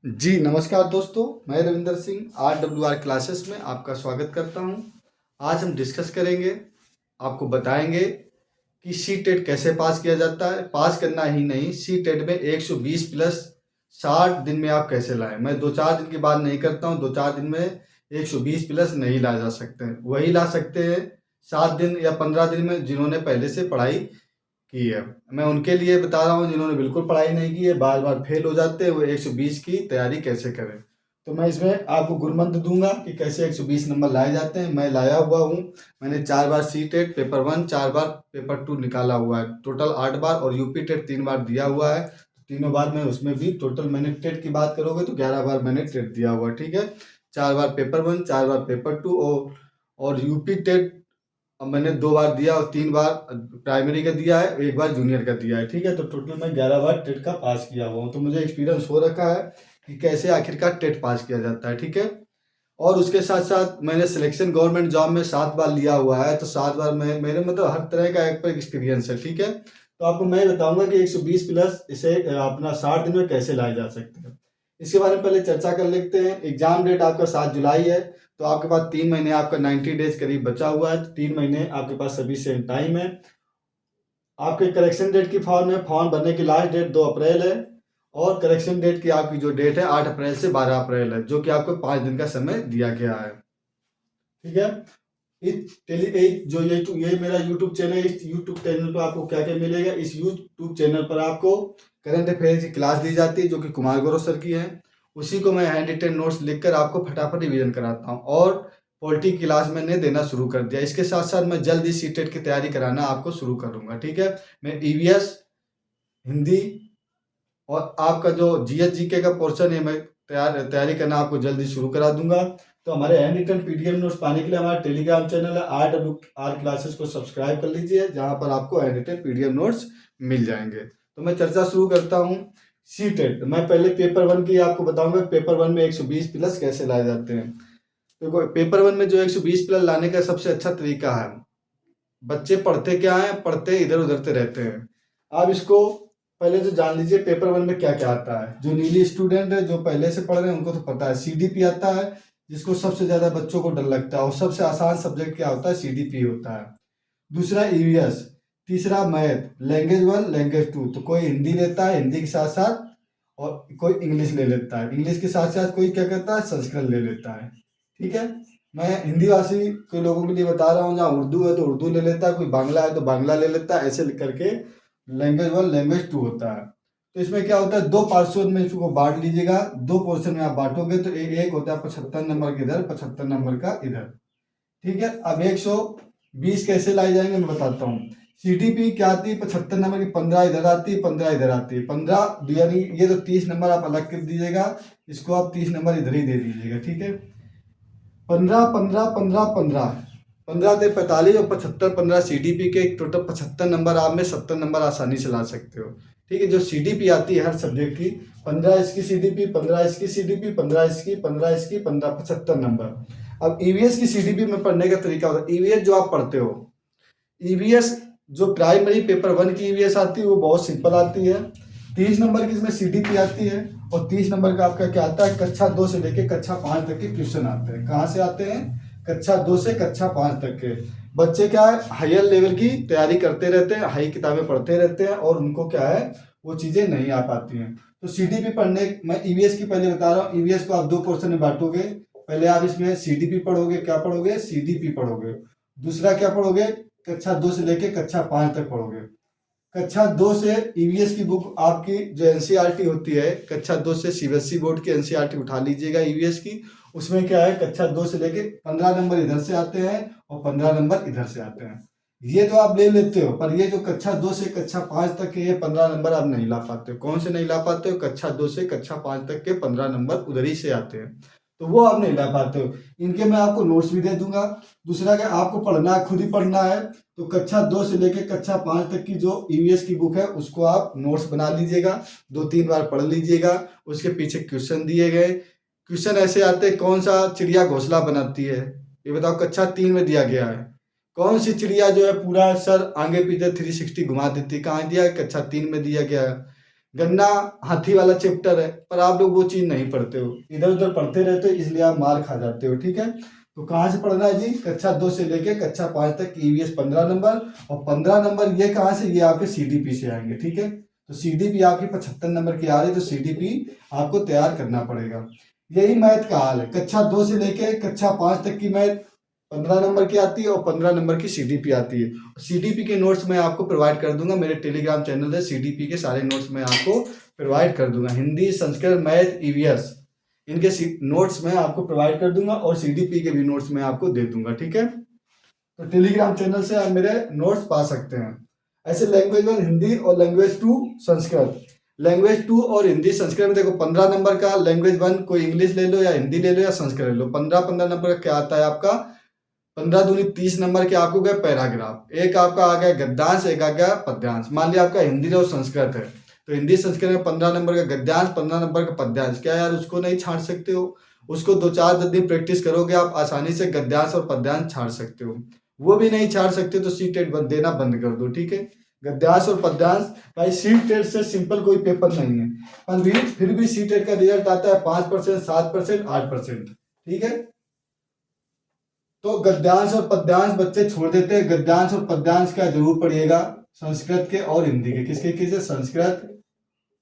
जी नमस्कार दोस्तों, मैं रविंदर सिंह RWR क्लासेस में आपका स्वागत करता हूं। आज हम डिस्कस करेंगे, आपको बताएंगे कि सी टेट कैसे पास किया जाता है। पास करना ही नहीं, सी टेट में 120 प्लस 60 दिन में आप कैसे लाएं। मैं 2-4 दिन की बात नहीं करता हूं, 2-4 दिन में 120 प्लस नहीं ला जा सकते हैं। वही ला सकते हैं 7 दिन या 15 दिन में जिन्होंने पहले से पढ़ाई की है। मैं उनके लिए बता रहा हूँ जिन्होंने बिल्कुल पढ़ाई नहीं की है, बार बार फेल हो जाते हैं, वो 120 की तैयारी कैसे करें। तो मैं इसमें आपको गुरमंत्र दूंगा कि कैसे 120 नंबर लाए जाते हैं। मैं लाया हुआ हूँ। मैंने 4 बार सी टेट पेपर 1, 4 बार पेपर 2 निकाला हुआ है, टोटल 8 बार, और यूपी टेट 3 बार दिया हुआ है। तीनों बार में उसमें भी टोटल मैंने टेट की बात करोगे तो 11 बार मैंने टेट दिया हुआ है। ठीक है, 4 बार पेपर 1, 4 बार पेपर 2, और यूपी टेट अब मैंने 2 बार दिया और 3 बार प्राइमरी का दिया है, 1 बार जूनियर का दिया है। ठीक है, तो टोटल मैं 11 बार टेट का पास किया हुआ हूँ। तो मुझे एक्सपीरियंस हो रखा है कि कैसे आखिरकार टेट पास किया जाता है। ठीक है, और उसके साथ साथ मैंने सिलेक्शन गवर्नमेंट जॉब में 7 बार लिया हुआ है। तो 7 बार मैं मेरे मतलब हर तरह का एक पर एक्सपीरियंस है। ठीक है, तो आपको मैं बताऊंगा कि 120 प्लस इसे अपना 60 दिन में कैसे लाए जा सकते हैं। इसके बारे में पहले चर्चा कर लेते हैं। एग्जाम डेट आपका 7 जुलाई है, तो आपके पास 3 महीने, आपका 90 डेज करीब बचा हुआ है। तो 3 महीने आपके पास सफिशिएंट टाइम है। आपके करेक्शन डेट की फॉर्म है, फॉर्म भरने की लास्ट डेट 2 अप्रैल है, और करेक्शन डेट की आपकी जो डेट है 8 अप्रैल से 12 अप्रैल है, जो कि आपको 5 दिन का समय दिया गया है। ठीक है, ये मेरा यूट्यूब चैनल है। इस यूट्यूब चैनल पर आपको क्या क्या मिलेगा। इस यूट्यूब चैनल पर आपको करंट अफेयर्स की क्लास दी जाती है, जो कि कुमार गौरव सर की है। उसी को मैं हैंड रिटन नोट्स लिखकर आपको फटाफट रिवीजन कराता हूँ, और पॉलिटी की क्लास मैंने देना शुरू कर दिया। इसके साथ साथ मैं जल्द ही सीटेट की तैयारी कराना आपको शुरू करूँगा। ठीक है, मैं ईवीएस, हिंदी और आपका जो जीएस जीके का पोर्शन है, मैं तैयारी करना आपको जल्दी शुरू करा दूंगा। तो हमारे हैंड रिटन पीडीएफ नोट्स पाने के लिए हमारा टेलीग्राम चैनल है RWR क्लासेस को सब्सक्राइब कर लीजिए, जहां पर आपको हैंड रिटन पीडीएफ नोट्स मिल जाएंगे। तो मैं चर्चा शुरू करता हूँ। सी टेट, मैं पहले पेपर 1 की आपको बताऊंगा। पेपर 1 में 120 प्लस कैसे लाए जाते हैं। तो पेपर 1 में जो 120 प्लस लाने का सबसे अच्छा तरीका है, बच्चे पढ़ते क्या है, पढ़ते इधर उधर से रहते हैं। आप इसको पहले तो जान लीजिए पेपर 1 में क्या क्या आता है। जो नीली स्टूडेंट है, जो पहले से पढ़ रहे हैं, उनको तो पता है। सीडीपी आता है, जिसको सबसे ज्यादा बच्चों को डर लगता है, और सबसे आसान सब्जेक्ट क्या होता है, सीडीपी होता है। दूसरा ईवीएस, तीसरा मैथ, लैंग्वेज 1, लैंग्वेज 2। तो कोई हिंदी लेता है, हिंदी के साथ साथ, और कोई इंग्लिश ले लेता है, इंग्लिश के साथ साथ कोई क्या करता है, संस्कृत ले लेता है। ठीक है, मैं हिंदी भाषी के लोगों के लिए बता रहा हूँ। जहाँ उर्दू है तो उर्दू ले लेता है, कोई बांग्ला है तो बांग्ला ले लेता है, ऐसे करके लैंग्वेज 1, लैंग्वेज 2 होता है। तो इसमें क्या होता है, 2 पार्ट्सों में इसको बांट लीजिएगा। 2 पोर्शन में आप बांटोगे तो एक होता है 75 नंबर का इधर, 75 नंबर का इधर। ठीक है, अब 120 कैसे लाए जाएंगे मैं बताता हूँ। सीडीपी क्या आती है, 75 नंबर की 15 इधर आती है, 15 इधर आती है। 15 यानी ये तो 30 नंबर आप अलग कर दीजिएगा, इसको आप 30 नंबर इधर ही दे दीजिएगा। ठीक है, 15 15 15 15 15 से 45 और 75 15 सीडीपी के टोटल 75 नंबर। आप में 70 नंबर आसानी से ला सकते हो। ठीक है, जो सीडीपी आती है हर सब्जेक्ट की, 15 इसकी सीडीपी, 15 इसकी सीडीपी, 15 इसकी, 15 इसकी, 15, 75 नंबर। अब ईवीएस की सीडीपी में पढ़ने का तरीका होता है। ईवीएस जो आप पढ़ते हो, ईवीएस जो प्राइमरी पेपर 1 की ईवीएस आती है वो बहुत सिंपल आती है। 30 नंबर की इसमें सीडीपी आती है, और 30 नंबर का आपका क्या आता है, कक्षा 2 से लेके कक्षा 5 तक के क्वेश्चन आते हैं। कहाँ से आते हैं, कक्षा 2 से कक्षा 5 तक के। बच्चे क्या है, हायर लेवल की तैयारी करते रहते हैं, हाई किताबें पढ़ते रहते हैं, और उनको क्या है, वो चीजें नहीं आ पाती हैं। तो सीडीपी पढ़ने, मैं ईवीएस की पहले बता रहा हूँ। ईवीएस को आप 2 पोर्शन में बांटोगे। पहले आप इसमें सीडीपी पढ़ोगे, क्या पढ़ोगे, सीडीपी पढ़ोगे। दूसरा क्या पढ़ोगे, कक्षा 2 से लेके कक्षा 5 तक पढ़ोगे। कक्षा 2 से ईवीएस की बुक आपकी जो एनसीईआरटी होती है, कक्षा 2 से सीबीएसई बोर्ड की एनसीईआरटी उठा लीजिएगा ईवीएस की। उसमें क्या है, कक्षा 2 से लेके 15 नंबर इधर से आते हैं, और 15 नंबर इधर से आते हैं। ये तो आप ले लेते हो, पर ये जो कक्षा 2 से कक्षा 5 तक के ये 15 नंबर आप नहीं ला पाते हो। कौन से नहीं ला पाते हो, कक्षा 2 से कक्षा 5 तक के 15 नंबर उधर ही से आते हैं, तो वो आप नहीं ला पाते हो। इनके मैं आपको नोट्स भी दे दूंगा। दूसरा क्या, आपको पढ़ना है, खुद ही पढ़ना है, तो कक्षा 2 से लेकर कक्षा 5 तक की जो ईवीएस की बुक है उसको आप नोट्स बना लीजिएगा, 2-3 बार पढ़ लीजिएगा। उसके पीछे क्वेश्चन दिए गए, क्वेश्चन ऐसे आते हैं, कौन सा चिड़िया घोंसला बनाती है, ये बताओ, कक्षा 3 में दिया गया है। कौन सी चिड़िया जो है पूरा सर आगे पीछे 360 घुमा देती है, कहाँ दिया है, कक्षा 3 में दिया गया है। गन्ना हाथी वाला चैप्टर है, पर आप लोग वो चीज़ नहीं पढ़ते हो, इधर उधर पढ़ते रहते हो, इसलिए आप मार खा जाते हो। ठीक है, तो कहाँ से पढ़ना है जी? कक्षा 2 से लेके कक्षा 5 तक ईवीएस 15 नंबर, और 15 नंबर ये कहाँ से? ये आपके सीडीपी से आएंगे। ठीक है, तो सीडीपी आपकी 75 नंबर की आ रही है, तो सीडीपी आपको तैयार करना पड़ेगा। यही मैथ का हाल है, कक्षा 2 से लेके कक्षा 5 तक की मैथ 15 नंबर की आती है और 15 नंबर की सीडीपी आती है। सीडीपी के नोट्स मैं आपको प्रोवाइड कर दूंगा, मेरे टेलीग्राम चैनल से सीडीपी के सारे नोट्स मैं आपको प्रोवाइड कर दूंगा। हिंदी, संस्कृत, मैथ, ईवीएस, इनके नोट्स मैं आपको प्रोवाइड कर दूंगा और सीडीपी के भी नोट्स मैं आपको दे दूंगा। ठीक है, तो टेलीग्राम चैनल से आप मेरे नोट्स पा सकते हैं। ऐसे लैंग्वेज 1 हिंदी और लैंग्वेज 2 संस्कृत। लैंग्वेज 2 और हिंदी संस्कृत में देखो 15 नंबर का लैंग्वेज 1 कोई इंग्लिश ले लो या हिंदी ले लो या संस्कृत ले लो, 15-15 नंबर का क्या आता है आपका? 15 दूनी 30 नंबर के आपको गए पैराग्राफ, एक आपका आ गया गद्यांश, एक आ गया पद्यांश। मान लिया आपका हिंदी और संस्कृत है, तो हिंदी संस्कृत में 15 नंबर का गद्यांश, 15 नंबर का पद्यांश। क्या यार उसको नहीं छांट सकते हो? उसको 2-4 दिन प्रैक्टिस करोगे आप आसानी से गद्यांश और पद्यांश छांट सकते हो। वो भी नहीं छाड़ सकते तो सी टेट देना बंद कर दो। ठीक है, गद्यांश और पद्यांश भाई सी टेट से सिंपल कोई पेपर नहीं है, पर फिर भी सी टेट का रिजल्ट आता है 5%, 7%, 8%। ठीक है, तो गद्यांश और पद्यांश बच्चे छोड़ देते हैं। गद्यांश और पद्यांश का जरूर पढ़िएगा, संस्कृत के और हिंदी के। किसके संस्कृत,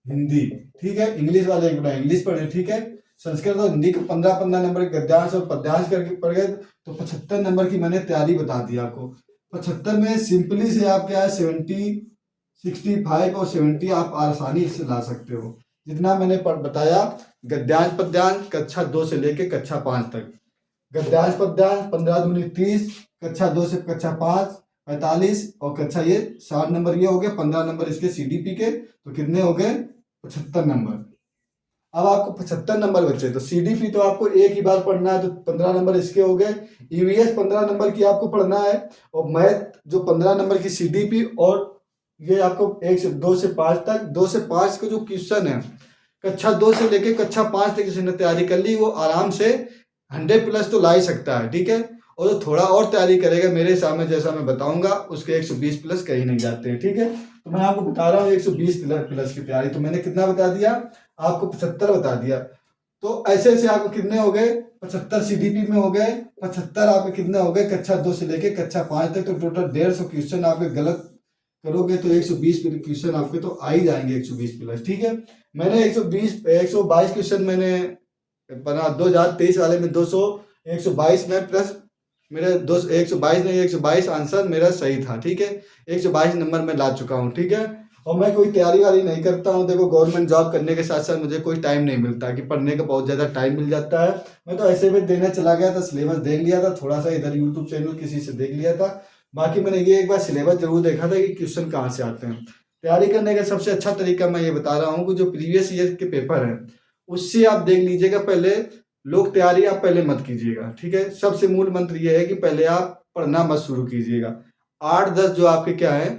हिंदी। ठीक है, इंग्लिश वाले एक बार इंग्लिश पढ़े। ठीक है, संस्कृत और हिंदी के 15-15 नंबर के गद्यांश और पद्यांश करके पढ़ गए तो 75 नंबर की मैंने तैयारी बता दी आपको। 75 में सिंपली से आप क्या है 70, 65 और 70 आप आसानी से ला सकते हो। जितना मैंने बताया, गद्यांश पद्यांश कक्षा 2 से लेके कक्षा 5 तक, गद्यांश पद्यांश 15 दूनी 30, कक्षा 2 से कक्षा 5 45, और कक्षा ये 60 नंबर ये हो गए, 15 नंबर इसके सीडीपी के, तो कितने हो गए? 75 नंबर। अब आपको 75 नंबर बचे, तो सीडीपी तो आपको एक ही बार पढ़ना है, तो 15 नंबर इसके हो गए। ईवीएस 15 नंबर की आपको पढ़ना है, और मैथ जो 15 नंबर की सीडीपी, और ये आपको 1 से 2 से 5 तक, 2 से 5 का जो क्वेश्चन है कक्षा 2 से लेके कक्षा 5 तक जिसने तैयारी कर ली वो आराम से 100+ तो ला ही सकता है। ठीक है, और जो थोड़ा और तैयारी करेगा मेरे सामने जैसा मैं बताऊंगा उसके 120+ कहीं नहीं जाते हैं। ठीक है, तो मैं आपको बता रहा हूँ 120+ की तैयारी, तो मैंने कितना बता दिया आपको? 75 बता दिया। तो ऐसे ऐसे आपको कितने हो गए? 75 सीडीपी में हो गए, 75 आपके कितने हो गए कक्षा 2 से लेके कक्षा 5 तक। तो टोटल 150 क्वेश्चन आपके गलत करोगे तो 120 क्वेश्चन आपके तो आ ही जाएंगे 120+। ठीक है, मैंने 122 क्वेश्चन मैंने बना 2023 वाले में 122 में प्लस मेरे 122 नहीं 122 आंसर मेरा सही था। ठीक है, 122 नंबर में ला चुका हूँ। ठीक है, और मैं कोई तैयारी वारी नहीं करता हूँ। देखो गवर्नमेंट जॉब करने के साथ साथ मुझे कोई टाइम नहीं मिलता कि पढ़ने का बहुत ज़्यादा टाइम मिल जाता है। मैं तो ऐसे में देने चला गया था, सिलेबस देख लिया था, थोड़ा सा इधर यूट्यूब चैनल किसी से देख लिया था। बाकी मैंने ये एक बार सिलेबस जरूर देखा था कि क्वेश्चन कहाँ से आते हैं। तैयारी करने का सबसे अच्छा तरीका मैं ये बता रहा हूँ कि जो प्रीवियस ईयर के पेपर हैं उससे आप देख लीजिएगा। पहले लोग तैयारी आप पहले मत कीजिएगा। ठीक है, सबसे मूल मंत्र ये है कि पहले आप पढ़ना मत शुरू कीजिएगा। 8-10 जो आपके क्या है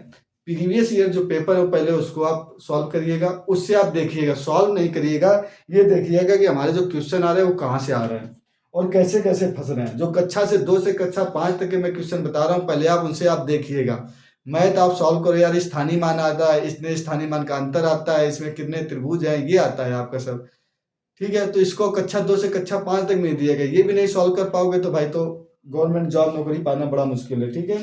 प्रीवियस ईयर जो पेपर है पहले उसको आप सॉल्व करिएगा, उससे आप देखिएगा, सॉल्व नहीं करिएगा। ये देखिएगा कि हमारे जो क्वेश्चन आ रहे हैं वो कहाँ से आ रहे हैं और कैसे कैसे फंस रहे हैं। जो कक्षा से 2 से कक्षा 5 तक के मैं क्वेश्चन बता रहा हूँ पहले आप उनसे आप देखिएगा। मैथ आप सॉल्व करो यार, स्थानीय मान आता है, इसमें स्थानीय मान का अंतर आता है, इसमें कितने त्रिभुज हैं, ये आता है आपका सब। ठीक है, तो इसको कक्षा 2 से कक्षा 5 तक नहीं दिया गया, ये भी नहीं सॉल्व कर पाओगे तो भाई तो गवर्नमेंट जॉब नौकरी पाना बड़ा मुश्किल है। ठीक है,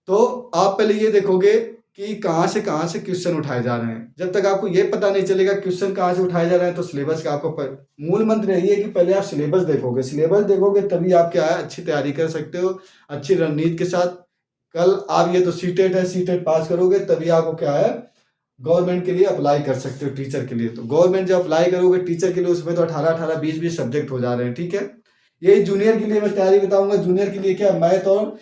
तो आप पहले ये देखोगे कि कहाँ से क्वेश्चन उठाए जा रहे हैं। जब तक आपको ये पता नहीं चलेगा क्वेश्चन कहाँ से उठाए जा रहे हैं तो सिलेबस का आपको मूल मंत्र यही है कि पहले आप सिलेबस देखोगे। सिलेबस देखोगे तभी आप क्या है अच्छी तैयारी कर सकते हो, अच्छी रणनीति के साथ। कल आप ये तो सीटेट है, सीटेट पास करोगे तभी आपको क्या है गवर्नमेंट के लिए अप्लाई कर सकते हो। टीचर के लिए तो गवर्नमेंट जब अप्लाई करोगे टीचर के लिए उसमें तो 18-18, 20-20 सब्जेक्ट हो जा रहे हैं। ठीक है, यही जूनियर के लिए मैं तैयारी बताऊंगा। जूनियर के लिए क्या मैथ और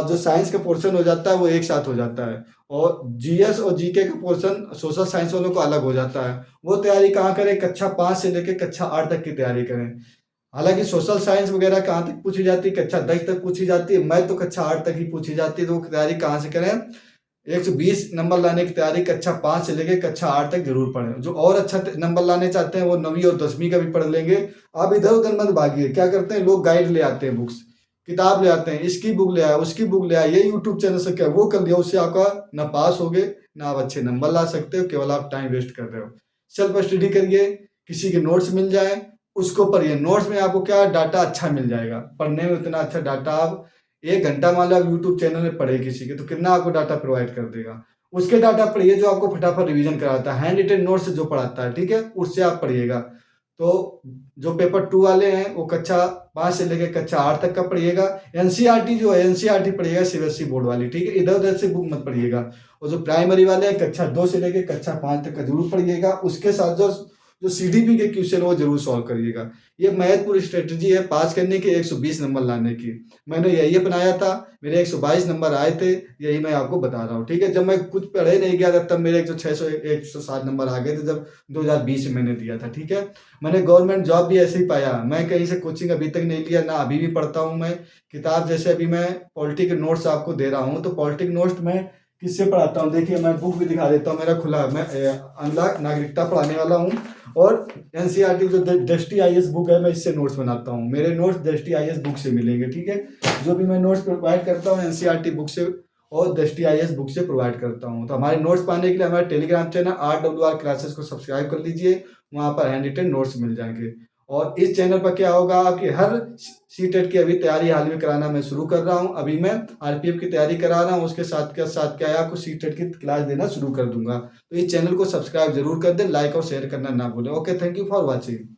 जो साइंस का पोर्शन हो जाता है वो एक साथ हो जाता है, और जीएस और जीके का पोर्शन सोशल साइंस वालों को अलग हो जाता है। वो तैयारी कहाँ करें? कक्षा 5 से लेकर कक्षा 8 तक की तैयारी करें। हालांकि सोशल साइंस वगैरह कहाँ तक पूछी जाती है? कक्षा 10 तक पूछी जाती है। मैथ तो कक्षा 8 तक ही पूछी जाती है। तो तैयारी कहाँ से करें? 120 नंबर लाने की तैयारी कक्षा 5 से लेकर कक्षा 8 तक जरूर पढ़ें। जो और अच्छा नंबर लाने चाहते हैं वो 9वीं और 10वीं का भी पढ़ लेंगे। आप इधर उधर मत भागिए। क्या करते हैं लोग? गाइड ले आते हैं, बुक्स किताब ले आते हैं, इसकी बुक ले आया, उसकी बुक ले आया, ये यूट्यूब चैनल से क्या वो कर लिया, उससे आपका ना पास हो गए ना आप अच्छे नंबर ला सकते हो, केवल आप टाइम वेस्ट कर रहे हो। सेल्फ स्टडी करिए, किसी के नोट्स मिल जाए उसको पढ़िए। नोट्स में आपको क्या डाटा अच्छा मिल जाएगा, पढ़ने में उतना अच्छा डाटा आप 1 घंटा मान लो आप यूट्यूब चैनल में पढ़े किसी के, तो कितना आपको डाटा प्रोवाइड कर देगा। उसके डाटा पढ़िए जो आपको फटाफट रिवीजन कराता है, हैंड रिटन नोट्स जो पढ़ाता है, ठीक है, उससे आप पढ़िएगा। तो जो पेपर 2 वाले हैं वो कक्षा 5 से लेकर कक्षा 8 तक का पढ़िएगा। एनसीईआरटी जो है एनसीईआरटी पढ़िएगा सीबीएसई बोर्ड वाली, ठीक है, इधर उधर से बुक मत पढ़िएगा। और जो प्राइमरी वाले हैं कक्षा 2 से लेकर कक्षा 5 तक का जरूर पढ़िएगा। उसके साथ जो जो सीडीपी के क्वेश्चन वो जरूर सॉल्व करिएगा। ये महत्वपूर्ण स्ट्रेटजी है पास करने की, 120 नंबर लाने की। मैंने यही अपनाया था, मेरे 122 नंबर आए थे, यही मैं आपको बता रहा हूँ, ठीक है। जब मैं कुछ पढ़े नहीं गया था तब मेरे 160 नंबर आ गए थे, जब 2020 में मैंने दिया था, ठीक है। मैंने गवर्नमेंट जॉब भी ऐसे ही पाया, मैं कहीं से कोचिंग अभी तक नहीं लिया, ना अभी भी पढ़ता हूँ मैं किताब। जैसे अभी मैं पॉलिटी के नोट्स आपको दे रहा हूँ, तो पॉलिटिक नोट्स मैं किससे पढ़ाता हूँ, देखिए मैं बुक भी दिखा देता हूँ, मेरा खुला, मैं अनलॉक नागरिकता पढ़ाने वाला हूँ। और एनसीईआरटी जो दृष्टि आईएएस बुक है, मैं इससे नोट्स बनाता हूँ। मेरे नोट्स दृष्टि आईएएस बुक से मिलेंगे, ठीक है। जो भी मैं नोट्स प्रोवाइड करता हूँ एनसीईआरटी बुक से और दृष्टि आईएएस बुक से प्रोवाइड करता हूँ। तो हमारे नोट्स पाने के लिए हमारे टेलीग्राम चैनल RWR क्लासेस को सब्सक्राइब कर लीजिए, वहाँ पर हैंड रिटन नोट्स मिल जाएंगे। और इस चैनल पर क्या होगा, आपकी हर सीटेट की अभी तैयारी हाल में कराना मैं शुरू कर रहा हूँ। अभी मैं आरपीएफ की तैयारी करा रहा हूँ, उसके साथ के साथ क्या है आपको सीटेट की क्लास देना शुरू कर दूंगा। तो इस चैनल को सब्सक्राइब जरूर कर दें, लाइक और शेयर करना ना भूलें। Okay, thank you for watching.